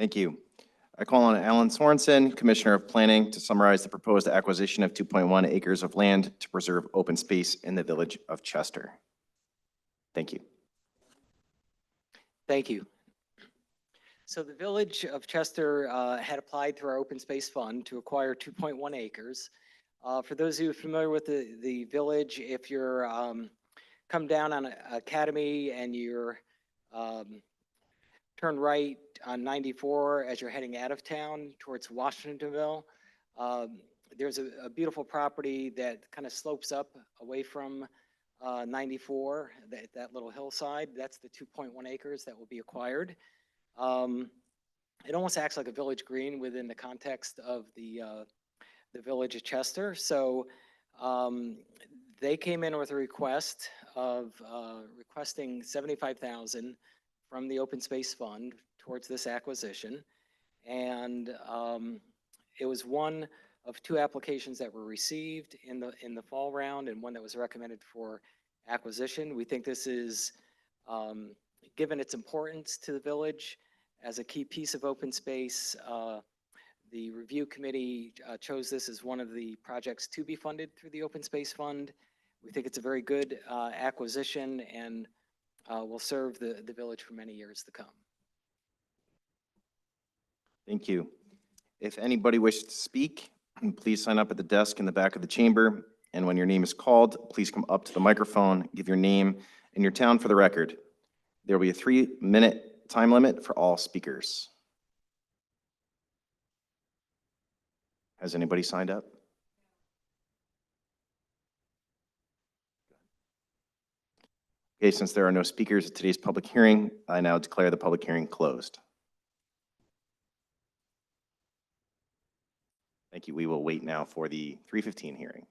Thank you. I call on Alan Sorensen, Commissioner of Planning, to summarize the proposed acquisition of 2.1 acres of land to preserve open space in the village of Chester. Thank you. Thank you. So the Village of Chester had applied through our Open Space Fund to acquire 2.1 acres. For those of you familiar with the village, if you're come down on Academy and you're turn right on 94 as you're heading out of town towards Washingtonville, there's a beautiful property that kind of slopes up away from 94, that little hillside. That's the 2.1 acres that will be acquired. It almost acts like a village green within the context of the Village of Chester. So they came in with a request of requesting $75,000 from the Open Space Fund towards this acquisition. And it was one of two applications that were received in the fall round and one that was recommended for acquisition. We think this is, given its importance to the village as a key piece of open space, the review committee chose this as one of the projects to be funded through the Open Space Fund. We think it's a very good acquisition and will serve the village for many years to come. Thank you. If anybody wishes to speak, please sign up at the desk in the back of the chamber. And when your name is called, please come up to the microphone, give your name and your town for the record. There will be a 3-minute time limit for all speakers. Has anybody signed up? Okay, since there are no speakers at today's public hearing, I now declare the public hearing closed. Thank you. We will wait now for the 3:15 hearing.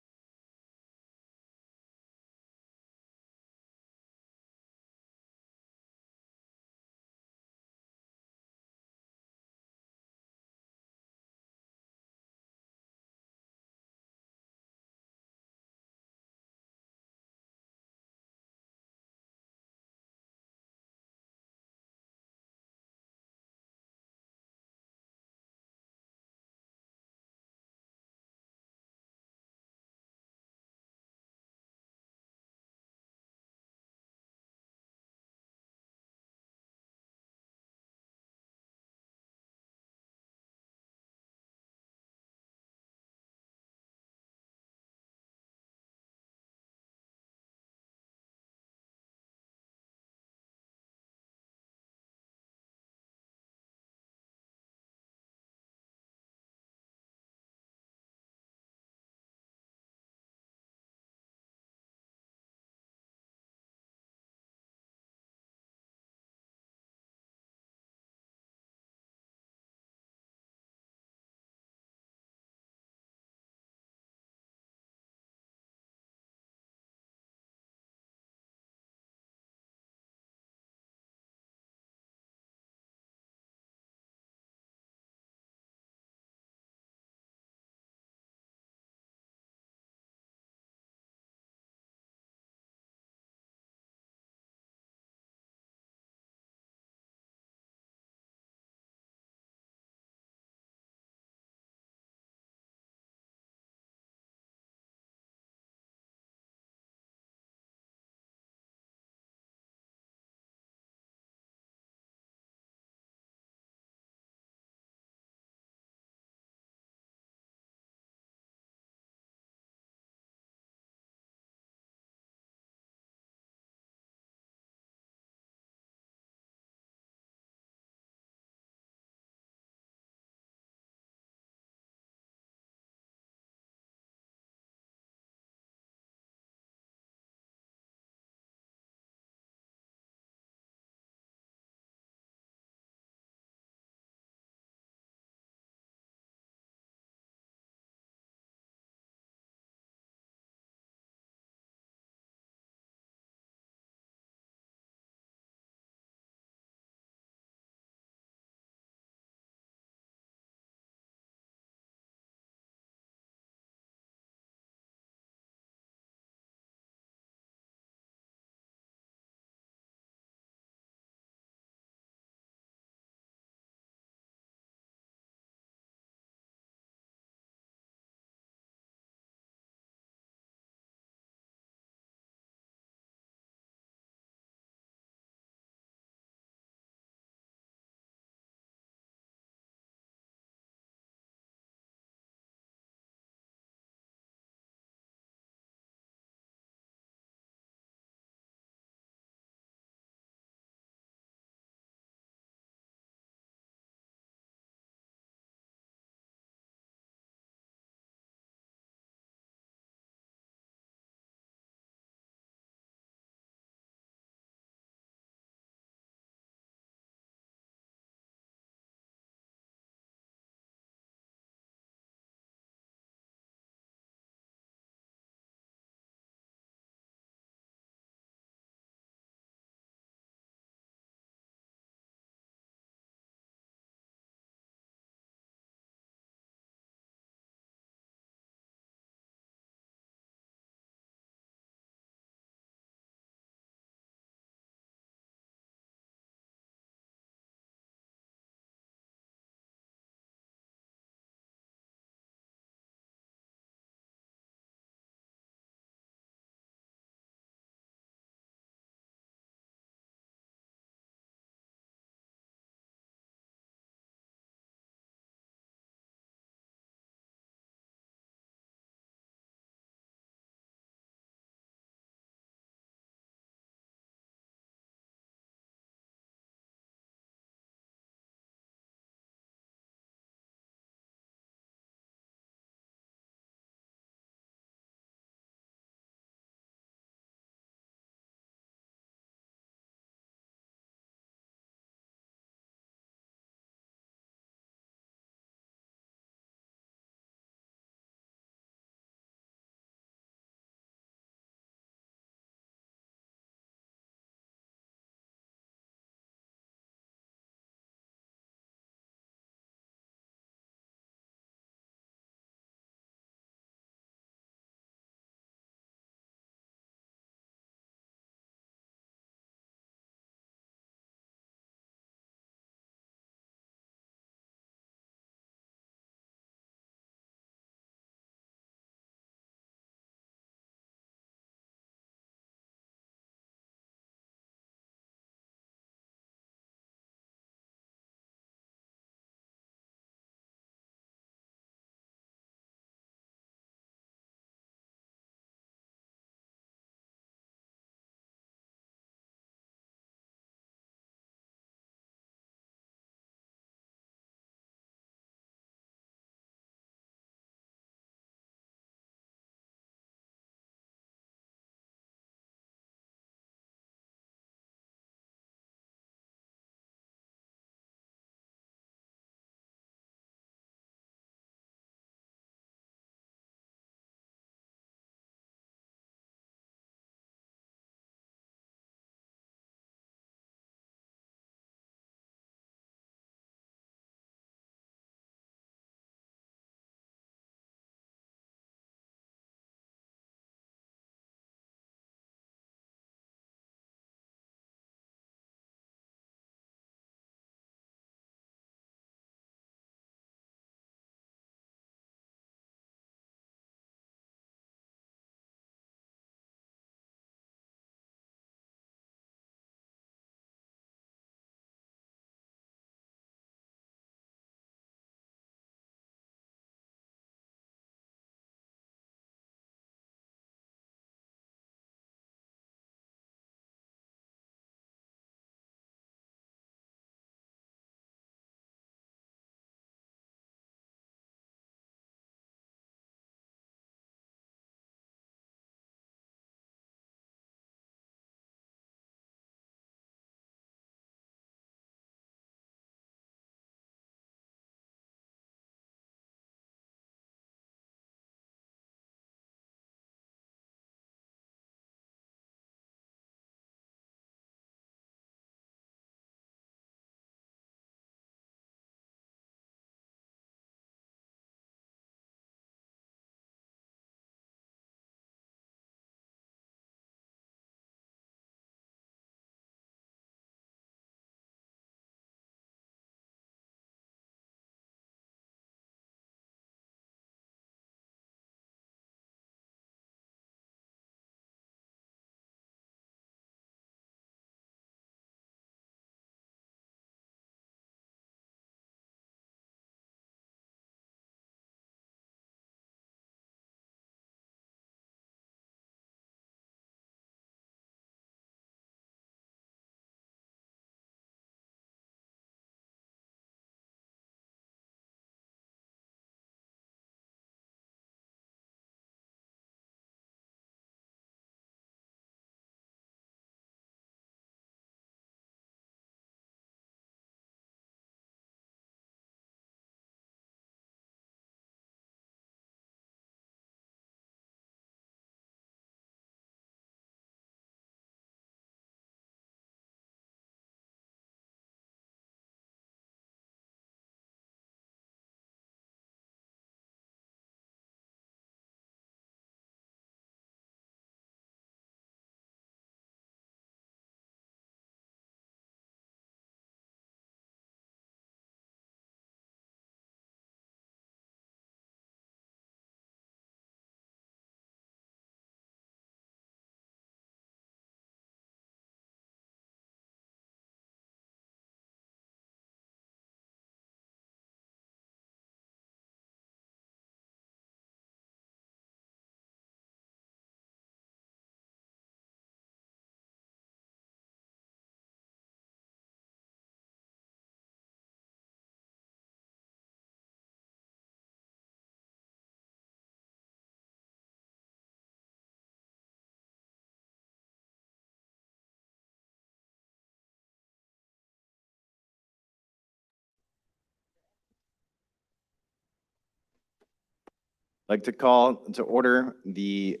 I'd like to call to order the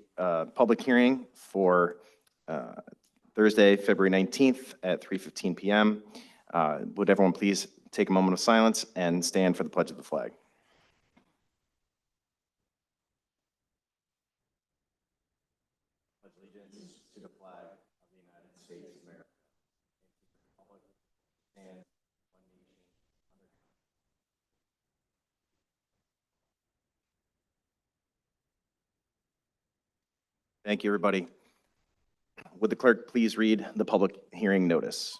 public hearing for Thursday, February 19th at 3:15 p.m. Would everyone please take a moment of silence and stand for the pledge of the flag? Pledge allegiance to the flag of the United States of America and to the republic and one nation under God. Thank you, everybody. Would the clerk please read the public hearing notice?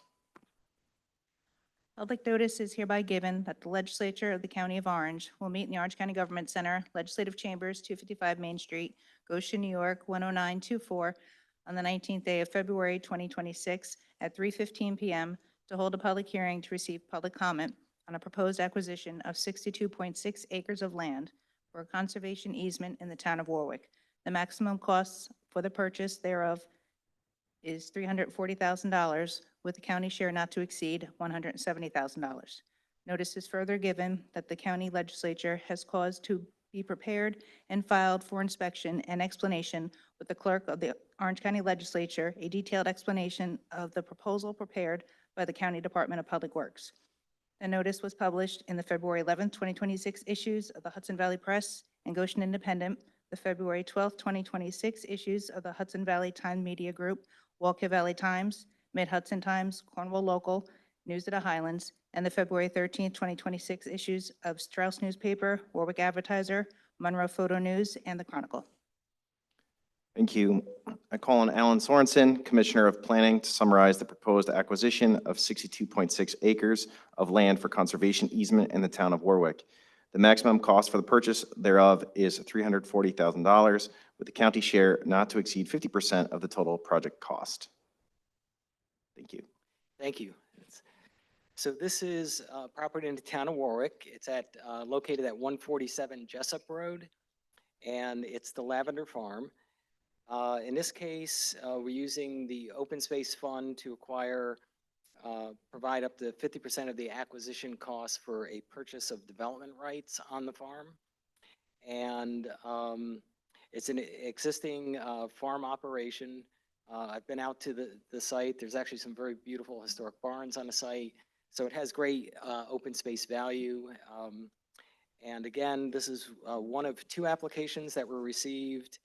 Public notice is hereby given that the legislature of the County of Orange will meet in the Orange County Government Center, Legislative Chambers, 255 Main Street, Goshen, New York, 10924, on the 19th day of February 2026 at 3:15 p.m. to hold a public hearing to receive public comment on a proposed acquisition of 62.6 acres of land for a conservation easement in the town of Warwick. The maximum costs for the purchase thereof is $340,000, with the county share not to exceed $170,000. Notice is further given that the county legislature has caused to be prepared and filed for inspection and explanation with the clerk of the Orange County Legislature, a detailed explanation of the proposal prepared by the County Department of Public Works. The notice was published in the February 11, 2026 issues of the Hudson Valley Press and Goshen Independent, the February 12, 2026 issues of the Hudson Valley Times Media Group, Walker Valley Times, Mid-Hudson Times, Cornwall Local, News of the Highlands, and the February 13, 2026 issues of Strauss Newspaper, Warwick Advertiser, Monroe Photo News, and the Chronicle. Thank you. I call on Alan Sorensen, Commissioner of Planning, to summarize the proposed acquisition of 62.6 acres of land for conservation easement in the town of Warwick. The maximum cost for the purchase thereof is $340,000, with the county share not to exceed 50% of the total project cost. Thank you. Thank you. So this is property in the town of Warwick. It's located at 147 Jessup Road, and it's the Lavender Farm. In this case, we're using the Open Space Fund to provide up to 50% of the acquisition costs for a purchase of development rights on the farm. And it's an existing farm operation. I've been out to the site. There's actually some very beautiful historic barns on the site. So it has great open space value. And again, this is one of two applications that were received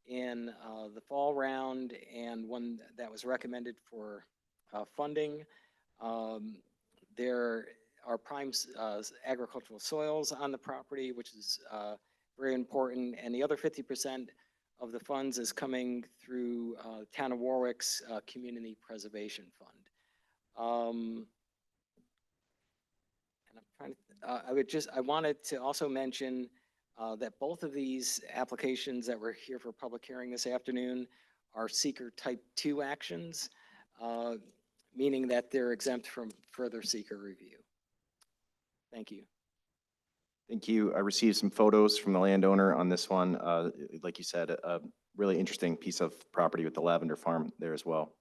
in the fall round and one that was recommended for funding. There are prime agricultural soils on the property, which is very important. And the other 50% of the funds is coming through Town of Warwick's Community Preservation Fund. And I'm trying to, I wanted to also mention that both of these applications that we're here for public hearing this afternoon are seeker type 2 actions, meaning that they're exempt from further seeker review. Thank you. Thank you. I received some photos from the landowner on this one. Like you said, a really interesting piece of property with the lavender farm there as well.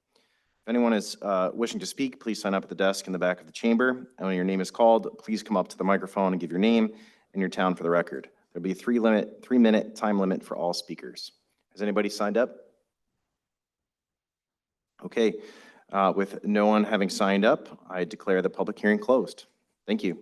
If anyone is wishing to speak, please sign up at the desk in the back of the chamber. And when your name is called, please come up to the microphone and give your name and your town for the record. There'll be a 3-minute time limit for all speakers. Has anybody signed up? Okay. With no one having signed up, I declare the public hearing closed. Thank you.